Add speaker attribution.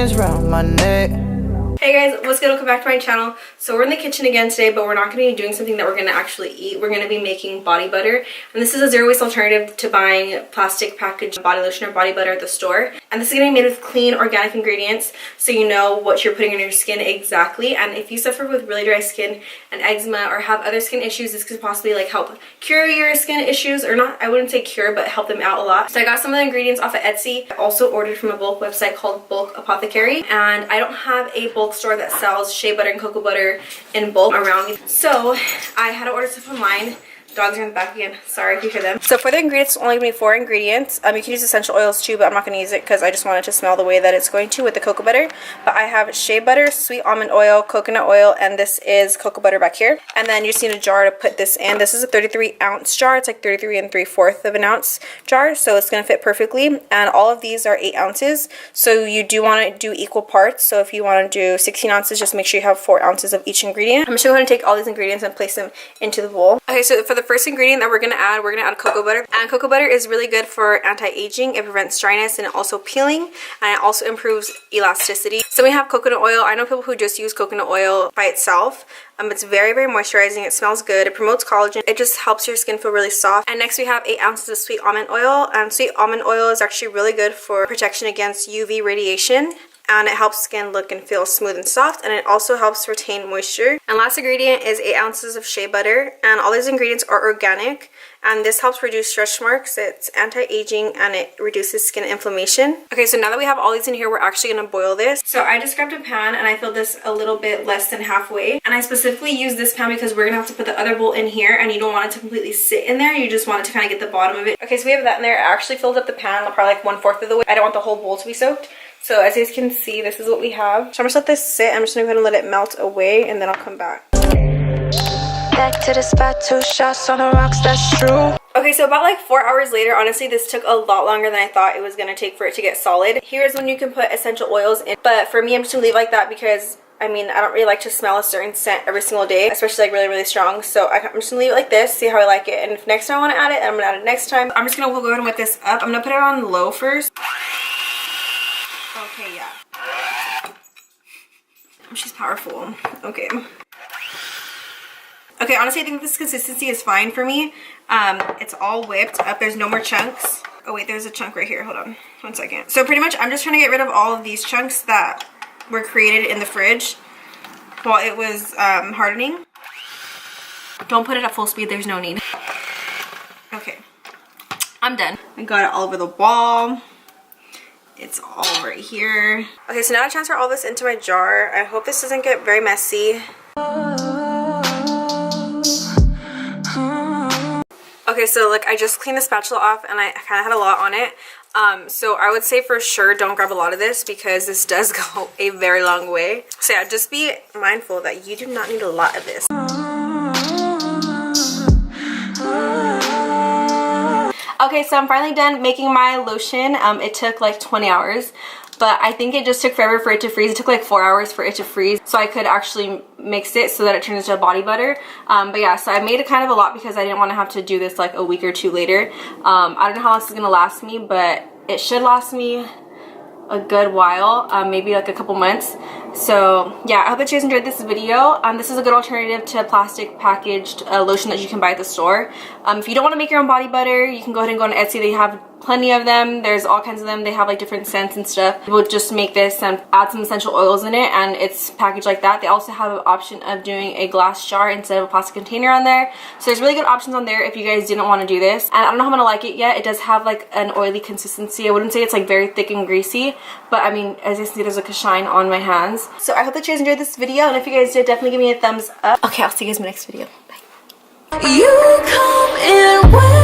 Speaker 1: chains round my neck.
Speaker 2: Hey guys, what's good? Welcome back to my channel. So we're in the kitchen again today, but we're not going to be doing something that we're going to actually eat. We're going to be making body butter, and this is a zero waste alternative to buying plastic packaged body lotion or body butter at the store. And this is going to be made with clean organic ingredients, so you know what you're putting on your skin exactly. And if you suffer with really dry skin and eczema or have other skin issues, this could possibly like help cure your skin issues, or not, I wouldn't say cure, but help them out a lot. So I got some of the ingredients off of Etsy. I also ordered from a bulk website called Bulk Apothecary, and I don't have a bulk store that sells shea butter and cocoa butter in bulk around me, so I had to order stuff online. Dogs are in the back again, sorry if you hear them. So for the ingredients, it's only going to be 4 ingredients. You can use essential oils too, but I'm not going to use it because I just want it to smell the way that it's going to with the cocoa butter. But I have shea butter, sweet almond oil, coconut oil, and this is cocoa butter back here. And then you just need a jar to put this in. This is a 33 ounce jar. It's like 33 3/4 of an ounce jar, so it's going to fit perfectly. And all of these are 8 ounces, so you do want to do equal parts. So if you want to do 16 ounces, just make sure you have 4 ounces of each ingredient. I'm just going to go ahead and take all these ingredients and place them into the bowl. Okay, so for the first ingredient that we're gonna add cocoa butter. And cocoa butter is really good for anti-aging. It prevents dryness and also peeling, and it also improves elasticity. So we have coconut oil. I know people who just use coconut oil by itself. It's very, very moisturizing. It smells good. It promotes collagen. It just helps your skin feel really soft. And next we have 8 ounces of sweet almond oil. And sweet almond oil is actually really good for protection against UV radiation, and it helps skin look and feel smooth and soft, and it also helps retain moisture. And last ingredient is 8 ounces of shea butter, and all these ingredients are organic, and this helps reduce stretch marks. It's anti-aging, and it reduces skin inflammation. Okay, so now that we have all these in here, we're actually going to boil this. So I just grabbed a pan, and I filled this a little bit less than halfway, and I specifically use this pan because we're going to have to put the other bowl in here, and you don't want it to completely sit in there. You just want it to kind of get the bottom of it. Okay, so we have that in there. I actually filled up the pan probably like 1/4 of the way. I don't want the whole bowl to be soaked. So as you guys can see, this is what we have. So I'm just let this sit. I'm just gonna go ahead and let it melt away, and then I'll come back. Back to the spot, 2 shots on the rocks, that's true. Okay, so about like 4 hours later, honestly, this took a lot longer than I thought it was gonna take for it to get solid. Here's when you can put essential oils in, but for me, I'm just gonna leave it like that because I mean, I don't really like to smell a certain scent every single day, especially like really, really strong. So I'm just gonna leave it like this, see how I like it. And if next time I wanna add it, I'm gonna add it next time. I'm just gonna go ahead and whip this up. I'm gonna put it on low first. Okay, yeah. She's powerful. Okay. Okay, honestly, I think this consistency is fine for me. It's all whipped up. There's no more chunks. Oh wait, there's a chunk right here. Hold on 1 second. So pretty much I'm just trying to get rid of all of these chunks that were created in the fridge while it was hardening. Don't put it at full speed. There's no need. Okay. I'm done. I got it all over the wall. It's all right here. Okay, so now I transfer all this into my jar. I hope this doesn't get very messy. Okay, so like I just cleaned the spatula off, and I kind of had a lot on it. So I would say for sure don't grab a lot of this because this does go a very long way. So yeah, just be mindful that you do not need a lot of this. Okay, so I'm finally done making my lotion. It took like 20 hours, but I think it just took forever for it to freeze. It took like 4 hours for it to freeze, so I could actually mix it so that it turns into a body butter. But yeah, so I made it kind of a lot because I didn't want to have to do this like a week or 2 later. I don't know how long this is going to last me, but it should last me a good while, maybe like a couple months. So yeah, I hope that you guys enjoyed this video. This is a good alternative to plastic packaged lotion that you can buy at the store. If you don't want to make your own body butter, you can go ahead and go on Etsy. They have plenty of them. There's all kinds of them. They have like different scents and stuff. We'll just make this and add some essential oils in it, and it's packaged like that. They also have an option of doing a glass jar instead of a plastic container on there. So there's really good options on there if you guys didn't want to do this. And I don't know how I'm gonna like it yet. It does have like an oily consistency. I wouldn't say it's like very thick and greasy, but I mean, as you can see, there's like a shine on my hands. So I hope that you guys enjoyed this video, and if you guys did, definitely give me a thumbs up. Okay, I'll see you guys in my next video. Bye. You come in when